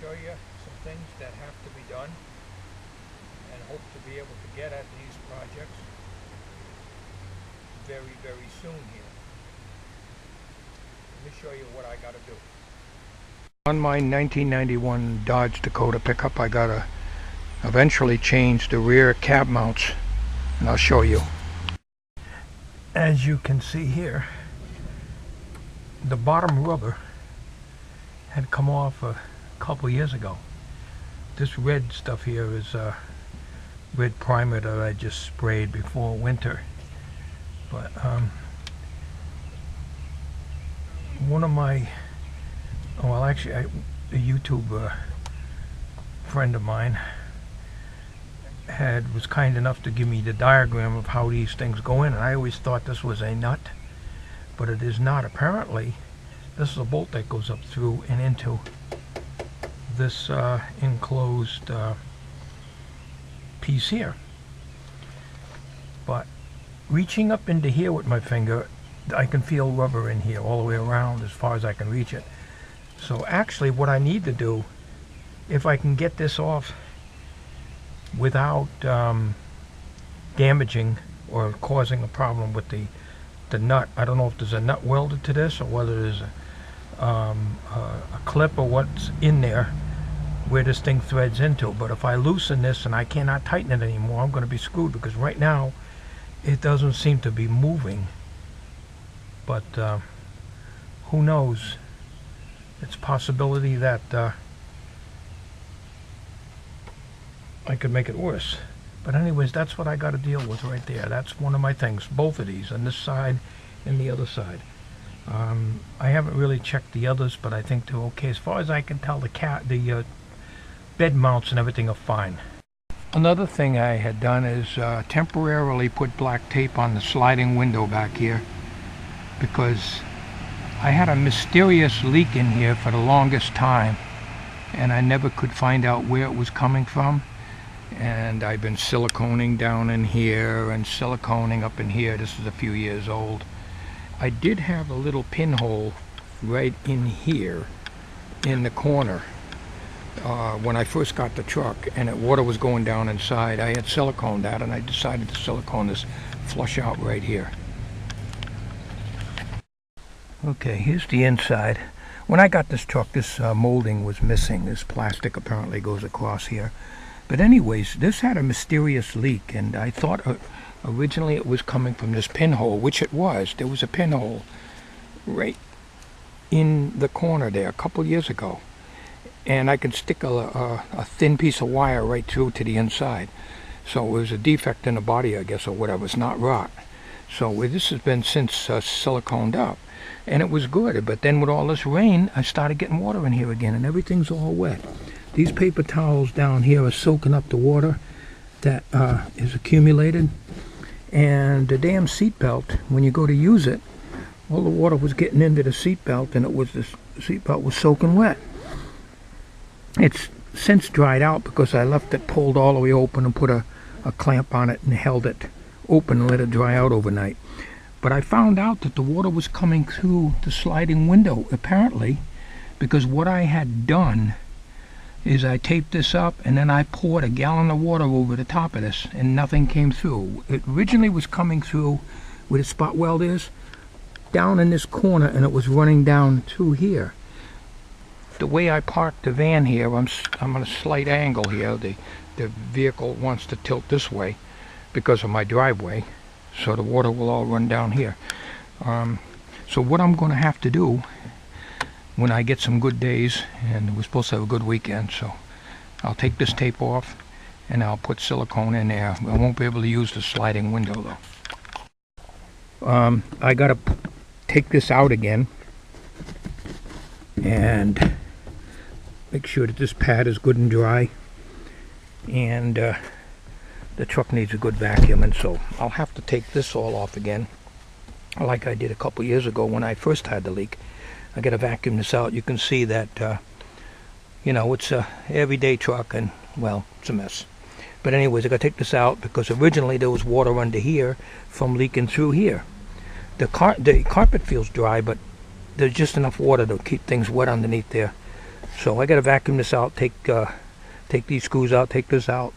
show you some things that have to be done and hope to be able to get at these projects very, very soon here. Let me show you what I got to do. On my 1991 Dodge Dakota pickup, I got to eventually change the rear cab mounts, and I'll show you. As you can see here, the bottom rubber had come off a couple years ago. This red stuff here is red primer that I just sprayed before winter. But one of my, well, actually, a YouTube friend of mine was kind enough to give me the diagram of how these things go in, and I always thought this was a nut, but it is not. Apparently, this is a bolt that goes up through and into this enclosed piece here. But reaching up into here with my finger, I can feel rubber in here all the way around as far as I can reach it. So actually what I need to do, if I can get this off without damaging or causing a problem with the nut, I don't know if there's a nut welded to this or whether there's a clip or what's in there where this thing threads into. But if I loosen this and I cannot tighten it anymore, I'm going to be screwed, because right now it doesn't seem to be moving. But who knows? It's a possibility that I could make it worse. But anyways, that's what I got to deal with right there. That's one of my things, both of these, on this side and the other side. I haven't really checked the others, but I think they're okay. As far as I can tell, the bed mounts and everything are fine. Another thing I had done is temporarily put black tape on the sliding window back here, because I had a mysterious leak in here for the longest time, and I never could find out where it was coming from. And I've been siliconing down in here and siliconing up in here. This is a few years old. I did have a little pinhole right in here in the corner when I first got the truck, and water was going down inside. I had siliconed that, and I decided to silicone this flush out right here. Okay, here's the inside. When I got this truck, this molding was missing. This plastic apparently goes across here. But anyways, this had a mysterious leak, and I thought originally it was coming from this pinhole, which it was. There was a pinhole right in the corner there a couple years ago, and I could stick a thin piece of wire right through to the inside. So it was a defect in the body, I guess, or whatever. It's not rot. So this has been since siliconed up, and it was good. But then with all this rain, I started getting water in here again, and everything's all wet. These paper towels down here are soaking up the water that is accumulated. And the damn seat belt, when you go to use it, all the water was getting into the seat belt, and the seat belt was soaking wet. It's since dried out because I left it pulled all the way open and put a clamp on it and held it open and let it dry out overnight. But I found out that the water was coming through the sliding window, apparently, because what I had done is I taped this up, and then I poured a gallon of water over the top of this, and nothing came through. It originally was coming through where the spot weld is, down in this corner, and it was running down through here. The way I parked the van here, I'm on a slight angle here. The vehicle wants to tilt this way because of my driveway, so the water will all run down here. So what I'm going to have to do when I get some good days, and we're supposed to have a good weekend, so I'll take this tape off and I'll put silicone in there. I won't be able to use the sliding window though. I gotta take this out again and make sure that this pad is good and dry, and the truck needs a good vacuum, and so I'll have to take this all off again like I did a couple years ago when I first had the leak. I gotta vacuum this out. You can see that you know, it's a everyday truck, and well, it's a mess. But anyways, I gotta take this out because originally there was water under here from leaking through here. The carpet feels dry, but there's just enough water to keep things wet underneath there. So I got to vacuum this out, take these screws out, take this out.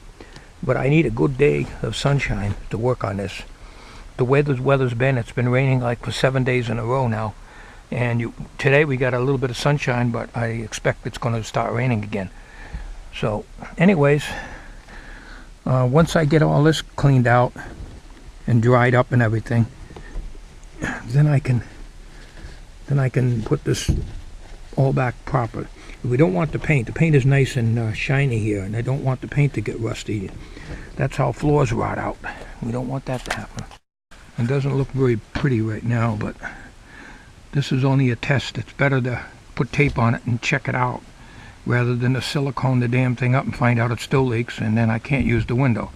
But I need a good day of sunshine to work on this. The weather's been, it's been raining like for 7 days in a row now. And today we got a little bit of sunshine, but I expect it's going to start raining again. So anyways, once I get all this cleaned out and dried up and everything, then I can put this all back proper. We don't want the paint. The paint is nice and shiny here, and I don't want the paint to get rusty. That's how floors rot out. We don't want that to happen. It doesn't look very pretty right now, but this is only a test. It's better to put tape on it and check it out rather than to silicone the damn thing up and find out it still leaks and then I can't use the window.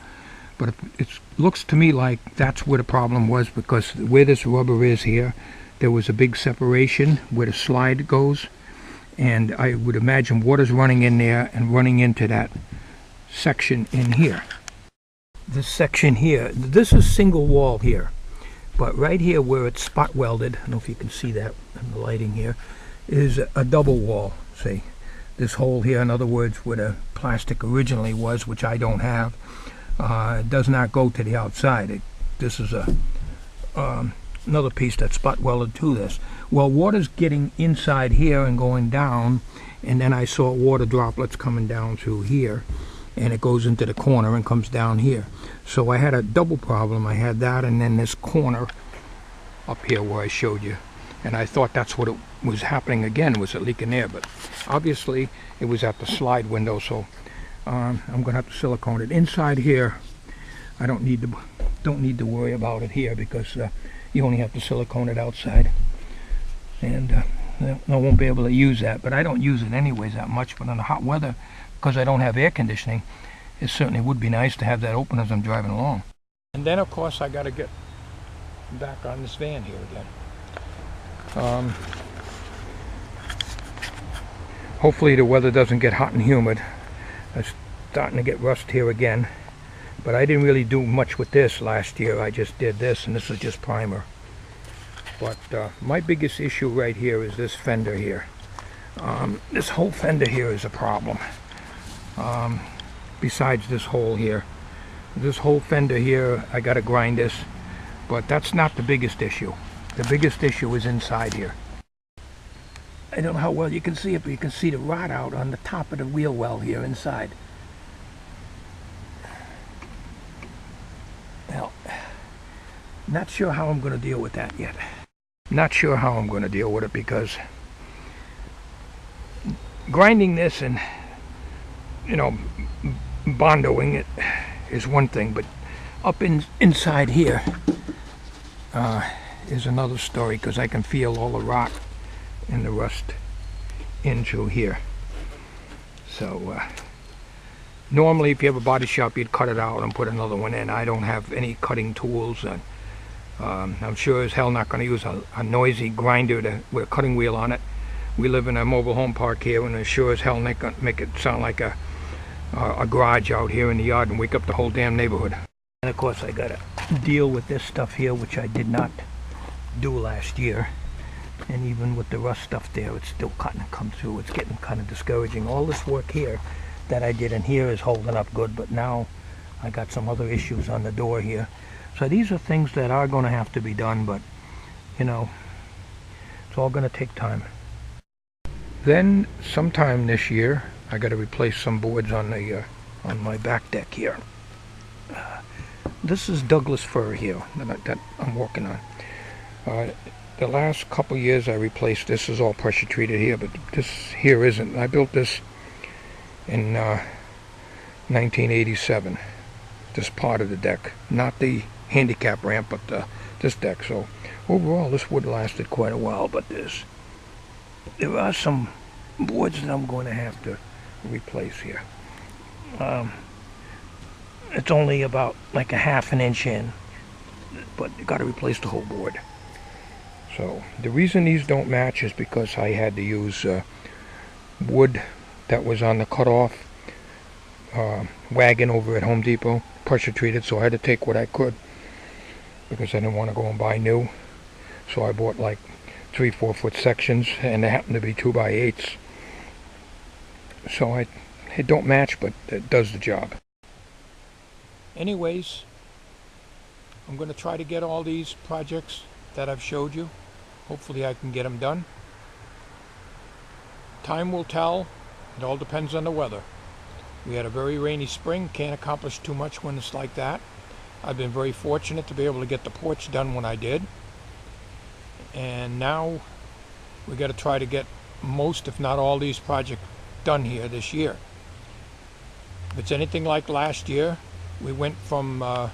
But it looks to me like that's where the problem was, because where this rubber is here, there was a big separation where the slide goes, and I would imagine water's running in there and running into that section in here. This section here, this is single wall here, but right here where it's spot welded, I don't know if you can see that in the lighting here, is a double wall. See, this hole here, in other words, where the plastic originally was, which I don't have, does not go to the outside. This is another piece that's spot welded to this. Well, water's getting inside here and going down, and then I saw water droplets coming down through here, and it goes into the corner and comes down here. So I had a double problem. I had that, and then this corner up here where I showed you, and I thought that's what it was happening again, was it leaking there, but obviously it was at the slide window. So I'm gonna have to silicone it inside here. I don't need to worry about it here, because you only have to silicone it outside, and I won't be able to use that. But I don't use it anyways that much. But in the hot weather, because I don't have air conditioning, it certainly would be nice to have that open as I'm driving along. And then of course I got to get back on this van here again. Hopefully the weather doesn't get hot and humid. It's starting to get rust here again, but I didn't really do much with this last year. I just did this, and this is just primer. But my biggest issue right here is this fender here. This whole fender here is a problem. Besides this hole here, this whole fender here, I gotta grind this, but that's not the biggest issue. The biggest issue is inside here. I don't know how well you can see it, but you can see the rot out on the top of the wheel well here inside. Well, not sure how I'm going to deal with that yet. Not sure how I'm going to deal with it, because grinding this and, you know, bondoing it is one thing, but up inside here is another story, because I can feel all the rot and the rust in through here. So normally if you have a body shop, you'd cut it out and put another one in. I don't have any cutting tools, and I'm sure as hell not going to use a noisy grinder with a cutting wheel on it. We live in a mobile home park here, and it's sure as hell not going to make it sound like a garage out here in the yard and wake up the whole damn neighborhood. And of course I got to deal with this stuff here, which I did not do last year. And even with the rust stuff there, it's still cutting and come through. It's getting kind of discouraging. All this work here that I did in here is holding up good, but now I got some other issues on the door here. So these are things that are going to have to be done, but you know, it's all going to take time. Then sometime this year I got to replace some boards on the on my back deck here. This is Douglas fir here that I'm working on. The last couple years I replaced this. Is all pressure treated here, but this here isn't. I built this in 1987. This part of the deck, not the handicap ramp, but this deck. So overall this wood lasted quite a while, but there are some boards that I'm going to have to replace here. It's only about like a half an inch in, but you got to replace the whole board. So the reason these don't match is because I had to use wood that was on the cutoff wagon over at Home Depot, pressure treated, so I had to take what I could because I didn't want to go and buy new. So I bought like 3-4 foot sections, and they happened to be 2x8s. so it don't match, but it does the job. Anyways, I'm going to try to get all these projects that I've showed you. Hopefully I can get them done. Time will tell. It all depends on the weather. We had a very rainy spring. Can't accomplish too much when it's like that. I've been very fortunate to be able to get the porch done when I did. And now we got to try to get most, if not all, these projects done here this year. If it's anything like last year, we went from a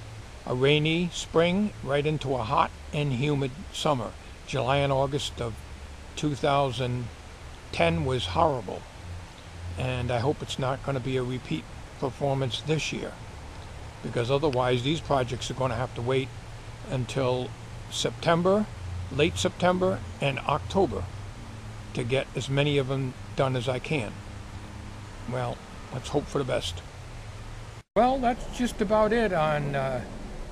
rainy spring right into a hot and humid summer. July and August of 2010 was horrible, and I hope it's not going to be a repeat performance this year, because otherwise these projects are going to have to wait until September, late September and October to get as many of them done as I can. Well, let's hope for the best. Well, that's just about it on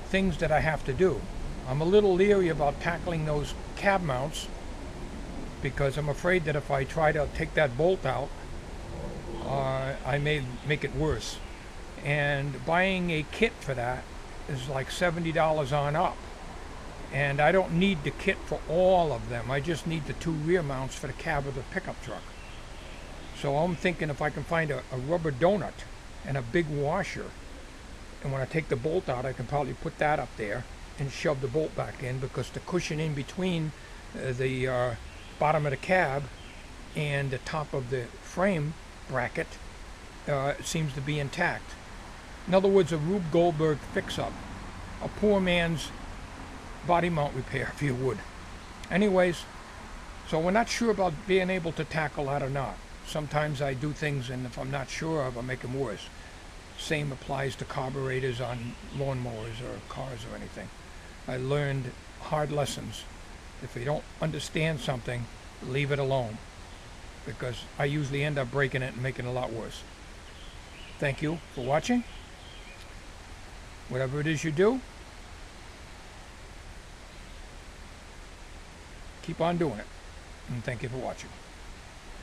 things that I have to do. I'm a little leery about tackling those cab mounts because I'm afraid that if I try to take that bolt out, I may make it worse. And buying a kit for that is like $70 on up. And I don't need the kit for all of them. I just need the 2 rear mounts for the cab of the pickup truck. So I'm thinking if I can find a rubber donut and a big washer, and when I take the bolt out, I can probably put that up there and shove the bolt back in, because the cushion in between the bottom of the cab and the top of the frame bracket seems to be intact. In other words, a Rube Goldberg fix-up, a poor man's body mount repair, if you would. Anyways, so we're not sure about being able to tackle that or not. Sometimes I do things, and if I'm not sure of, I make them worse. Same applies to carburetors on lawnmowers or cars or anything. I learned hard lessons. If you don't understand something, leave it alone, because I usually end up breaking it and making it a lot worse. Thank you for watching. Whatever it is you do, keep on doing it. And thank you for watching.